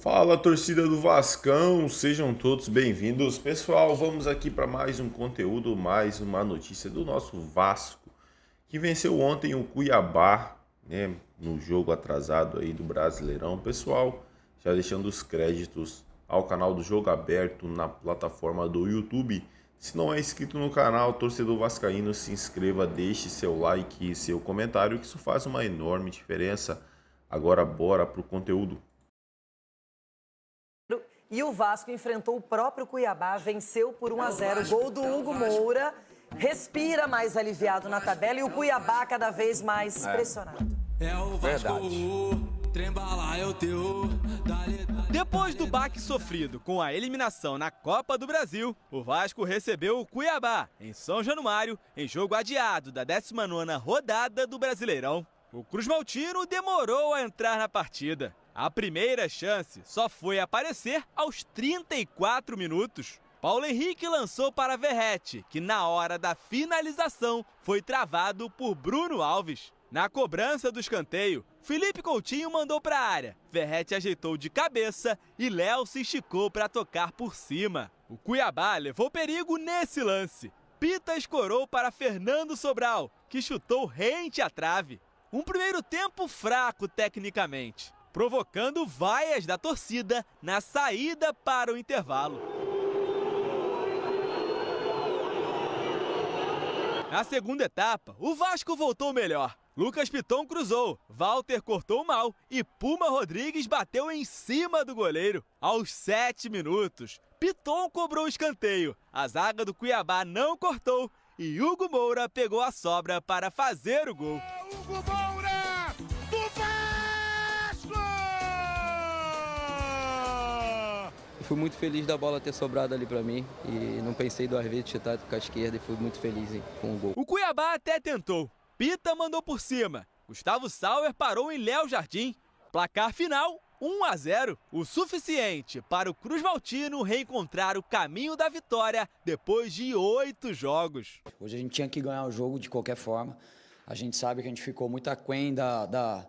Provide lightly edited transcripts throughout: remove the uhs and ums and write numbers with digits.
Fala, torcida do Vascão, sejam todos bem-vindos. Pessoal, vamos aqui para mais um conteúdo, mais uma notícia do nosso Vasco, que venceu ontem o Cuiabá, né, no jogo atrasado aí do Brasileirão. Pessoal, já deixando os créditos ao canal do Jogo Aberto na plataforma do YouTube. Se não é inscrito no canal, torcedor vascaíno, se inscreva, deixe seu like e seu comentário, que isso faz uma enorme diferença. Agora bora pro conteúdo. E o Vasco enfrentou o próprio Cuiabá, venceu por 1-0. Gol do Hugo Moura, respira mais aliviado na tabela e o Cuiabá cada vez mais pressionado. É o Vasco, trembala é o teu. Depois do baque sofrido com a eliminação na Copa do Brasil, o Vasco recebeu o Cuiabá, em São Januário, em jogo adiado da 19ª rodada do Brasileirão. O Cruz Maltino demorou a entrar na partida. A primeira chance só foi aparecer aos 34 minutos. Paulo Henrique lançou para Verratti, que na hora da finalização foi travado por Bruno Alves. Na cobrança do escanteio, Felipe Coutinho mandou para a área. Verratti ajeitou de cabeça e Léo se esticou para tocar por cima. O Cuiabá levou perigo nesse lance. Pita escorou para Fernando Sobral, que chutou rente à trave. Um primeiro tempo fraco tecnicamente, provocando vaias da torcida na saída para o intervalo. Na segunda etapa, o Vasco voltou melhor. Lucas Piton cruzou, Walter cortou mal e Puma Rodrigues bateu em cima do goleiro. Aos 7 minutos, Piton cobrou o escanteio. A zaga do Cuiabá não cortou e Hugo Moura pegou a sobra para fazer o gol. Hugo Moura do Vasco! Eu fui muito feliz da bola ter sobrado ali para mim e não pensei duas vezes de chutar com a esquerda e fui muito feliz com o gol. O Cuiabá até tentou. Pita mandou por cima. Gustavo Sauer parou em Léo Jardim. Placar final 1-0. O suficiente para o Cruz Maltino reencontrar o caminho da vitória depois de 8 jogos. Hoje a gente tinha que ganhar o jogo de qualquer forma. A gente sabe que a gente ficou muito aquém da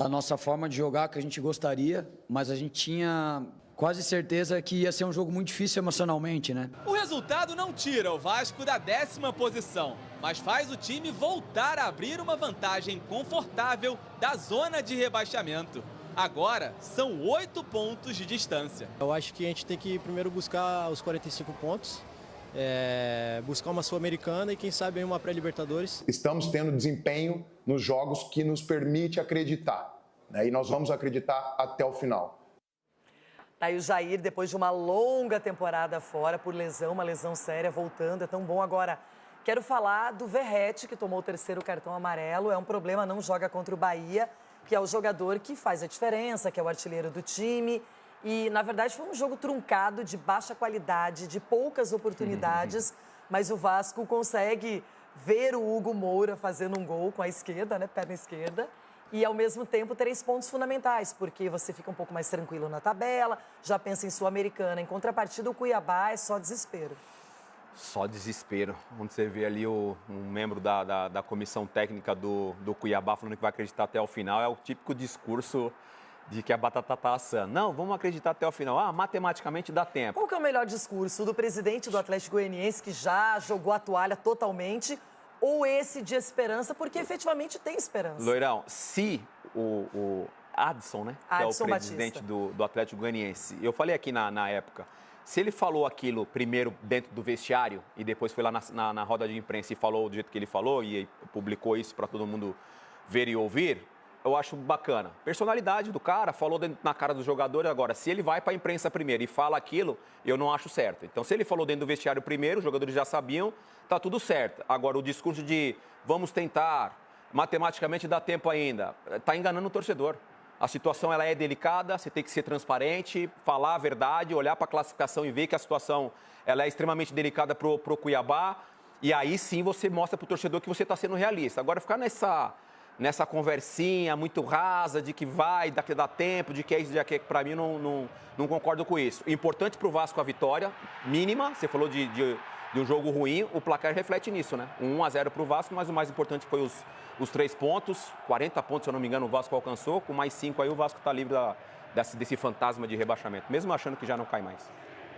nossa forma de jogar que a gente gostaria, mas a gente tinha quase certeza que ia ser um jogo muito difícil emocionalmente, né? O resultado não tira o Vasco da 10ª posição, mas faz o time voltar a abrir uma vantagem confortável da zona de rebaixamento. Agora são 8 pontos de distância. Eu acho que a gente tem que primeiro buscar os 45 pontos, buscar uma Sul-Americana e quem sabe aí uma pré-Libertadores. Estamos tendo desempenho nos jogos que nos permite acreditar, né? E nós vamos acreditar até o final. Aí o Jair, depois de uma longa temporada fora por lesão, uma lesão séria, voltando, é tão bom. Agora, quero falar do Verratti, que tomou o 3º cartão amarelo. É um problema, não joga contra o Bahia, que é o jogador que faz a diferença, que é o artilheiro do time. E, na verdade, foi um jogo truncado, de baixa qualidade, de poucas oportunidades, mas o Vasco consegue ver o Hugo Moura fazendo um gol com a esquerda, né, perna esquerda, e, ao mesmo tempo, 3 pontos fundamentais, porque você fica um pouco mais tranquilo na tabela, já pensa em Sul-Americana. Em contrapartida, o Cuiabá é só desespero. Só desespero. Onde você vê ali um membro da comissão técnica do Cuiabá falando que vai acreditar até o final, é o típico discurso de que a batata está assando. Não, vamos acreditar até o final. Ah, matematicamente dá tempo. Qual que é o melhor discurso? Do presidente do Atlético Goianiense, que já jogou a toalha totalmente, ou esse de esperança, porque efetivamente tem esperança? Loirão, se o Adson, né, que é o Adson presidente Batista do Atlético Goianiense, eu falei aqui na época, se ele falou aquilo primeiro dentro do vestiário e depois foi lá na roda de imprensa e falou do jeito que ele falou e publicou isso para todo mundo ver e ouvir, eu acho bacana. Personalidade do cara, falou na cara dos jogadores. Agora, se ele vai para a imprensa primeiro e fala aquilo, eu não acho certo. Então, se ele falou dentro do vestiário primeiro, os jogadores já sabiam, tá tudo certo. Agora, o discurso de vamos tentar, matematicamente dá tempo ainda, tá enganando o torcedor. A situação ela é delicada, você tem que ser transparente, falar a verdade, olhar para a classificação e ver que a situação ela é extremamente delicada pro Cuiabá. E aí sim você mostra para o torcedor que você está sendo realista. Agora, ficar nessa conversinha muito rasa de que vai, daqui dá tempo, de que é isso, de que é, para mim não concordo com isso. Importante para o Vasco a vitória, mínima, você falou de um jogo ruim, o placar reflete nisso, né? 1-0 para o Vasco, mas o mais importante foi os 3 pontos, 40 pontos, se eu não me engano, o Vasco alcançou, com mais 5 aí o Vasco está livre desse fantasma de rebaixamento, mesmo achando que já não cai mais.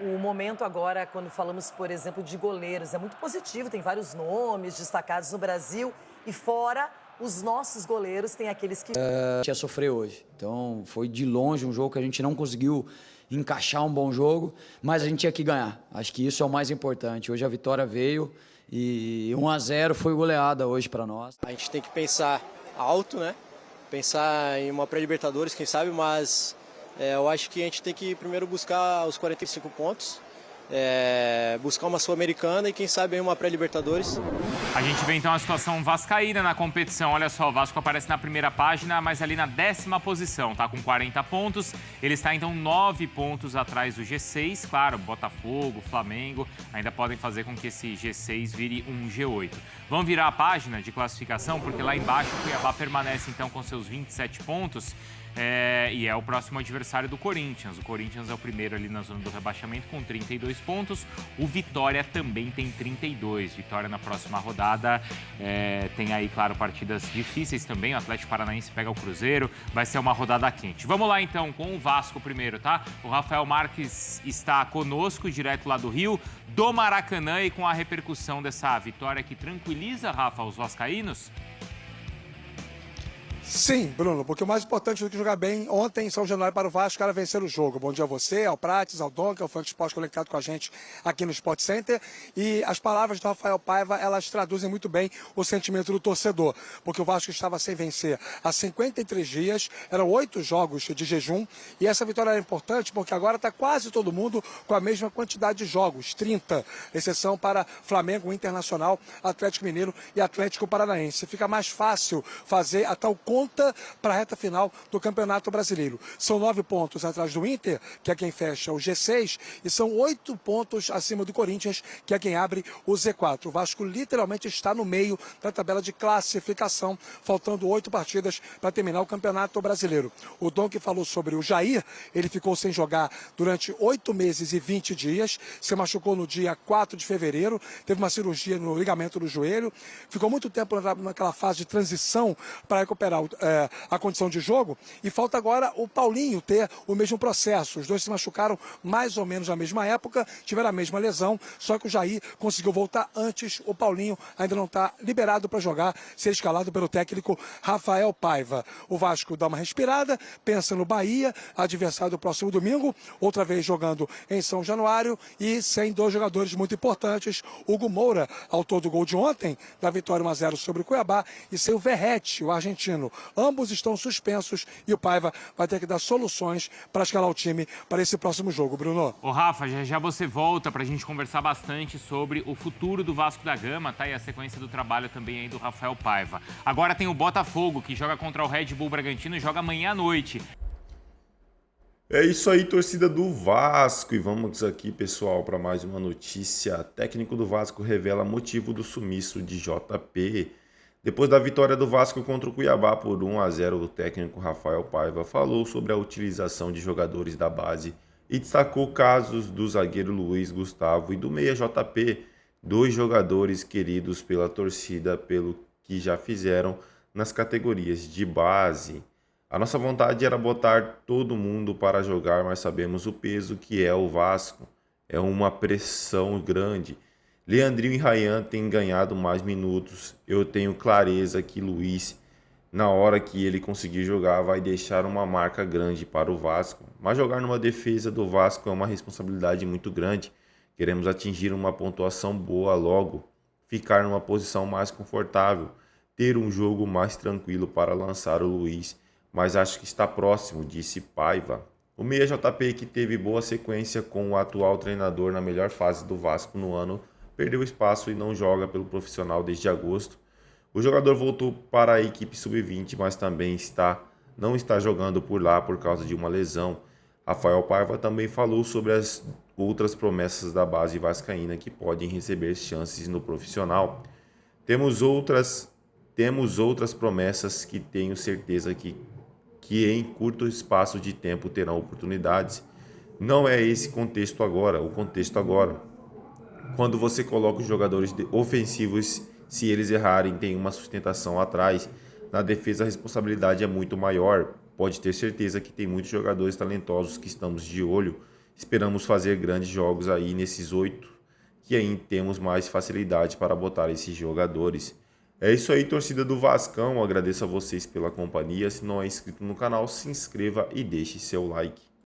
O momento agora, quando falamos, por exemplo, de goleiros, é muito positivo, tem vários nomes destacados no Brasil e fora os nossos goleiros, tem aqueles que... A gente ia sofrer hoje, então foi de longe um jogo que a gente não conseguiu encaixar um bom jogo, mas a gente tinha que ganhar, acho que isso é o mais importante. Hoje a vitória veio e 1-0 foi goleada hoje para nós. A gente tem que pensar alto, né? Pensar em uma pré-Libertadores, quem sabe, mas eu acho que a gente tem que primeiro buscar os 45 pontos, buscar uma Sul-Americana e quem sabe uma pré-Libertadores. A gente vê então a situação vascaína na competição. Olha só, o Vasco aparece na primeira página, mas ali na 10ª posição, tá com 40 pontos. Ele está então 9 pontos atrás do G6. Claro, Botafogo, Flamengo ainda podem fazer com que esse G6 vire um G8. Vamos virar a página de classificação, porque lá embaixo o Cuiabá permanece então com seus 27 pontos. E é o próximo adversário do Corinthians. O Corinthians é o primeiro ali na zona do rebaixamento com 32 pontos. O Vitória também tem 32. Vitória na próxima rodada tem aí, claro, partidas difíceis também. O Atlético Paranaense pega o Cruzeiro. Vai ser uma rodada quente. Vamos lá então com o Vasco primeiro, tá? O Rafael Marques está conosco, direto lá do Rio, do Maracanã, e com a repercussão dessa vitória que tranquiliza, Rafa, os vascaínos. Sim, Bruno, porque o mais importante do que jogar bem ontem em São Januário para o Vasco era vencer o jogo. Bom dia a você, ao Prates, ao Donk, ao Funk Sports conectado com a gente aqui no Sport Center. E as palavras do Rafael Paiva, elas traduzem muito bem o sentimento do torcedor, porque o Vasco estava sem vencer há 53 dias, eram 8 jogos de jejum, e essa vitória era importante porque agora está quase todo mundo com a mesma quantidade de jogos, 30, exceção para Flamengo, Internacional, Atlético Mineiro e Atlético Paranaense. Fica mais fácil fazer a tal conta para a reta final do Campeonato Brasileiro. São 9 pontos atrás do Inter, que é quem fecha o G6, e são 8 pontos acima do Corinthians, que é quem abre o Z4. O Vasco literalmente está no meio da tabela de classificação, faltando 8 partidas para terminar o Campeonato Brasileiro. O Donk falou sobre o Jair, ele ficou sem jogar durante 8 meses e 20 dias, se machucou no dia 4 de fevereiro, teve uma cirurgia no ligamento do joelho, ficou muito tempo naquela fase de transição para recuperar a condição de jogo, e falta agora o Paulinho ter o mesmo processo. Os dois se machucaram mais ou menos na mesma época, tiveram a mesma lesão, só que o Jair conseguiu voltar antes. O Paulinho ainda não está liberado para jogar, ser escalado pelo técnico Rafael Paiva. O Vasco dá uma respirada, pensa no Bahia, adversário do próximo domingo, outra vez jogando em São Januário e sem 2 jogadores muito importantes, Hugo Moura, autor do gol de ontem, da vitória 1-0 sobre o Cuiabá, e sem o Verratti, o argentino. Ambos estão suspensos e o Paiva vai ter que dar soluções para escalar o time para esse próximo jogo, Bruno. Ô Rafa, já você volta para a gente conversar bastante sobre o futuro do Vasco da Gama, tá? E a sequência do trabalho também aí do Rafael Paiva. Agora tem o Botafogo, que joga contra o Red Bull Bragantino e joga amanhã à noite. É isso aí, torcida do Vasco. E vamos aqui, pessoal, para mais uma notícia. Técnico do Vasco revela motivo do sumiço de JP. Depois da vitória do Vasco contra o Cuiabá por 1-0, o técnico Rafael Paiva falou sobre a utilização de jogadores da base e destacou casos do zagueiro Luiz Gustavo e do meia JP, 2 jogadores queridos pela torcida pelo que já fizeram nas categorias de base. A nossa vontade era botar todo mundo para jogar, mas sabemos o peso que é o Vasco. É uma pressão grande. Leandrinho e Ryan têm ganhado mais minutos. Eu tenho clareza que Luiz, na hora que ele conseguir jogar, vai deixar uma marca grande para o Vasco. Mas jogar numa defesa do Vasco é uma responsabilidade muito grande. Queremos atingir uma pontuação boa logo, ficar numa posição mais confortável, ter um jogo mais tranquilo para lançar o Luiz. Mas acho que está próximo, disse Paiva. O meia JP, que teve boa sequência com o atual treinador na melhor fase do Vasco no ano, perdeu espaço e não joga pelo profissional desde agosto. O jogador voltou para a equipe sub-20, mas também não está jogando por lá por causa de uma lesão. Rafael Paiva também falou sobre as outras promessas da base vascaína que podem receber chances no profissional. Temos outras promessas que tenho certeza que em curto espaço de tempo terão oportunidades. Não é esse contexto agora, o contexto agora. Quando você coloca os jogadores ofensivos, se eles errarem, tem uma sustentação atrás. Na defesa, a responsabilidade é muito maior. pode ter certeza que tem muitos jogadores talentosos que estamos de olho. Esperamos fazer grandes jogos aí nesses 8, que aí temos mais facilidade para botar esses jogadores. É isso aí, torcida do Vascão. Eu agradeço a vocês pela companhia. Se não é inscrito no canal, se inscreva e deixe seu like.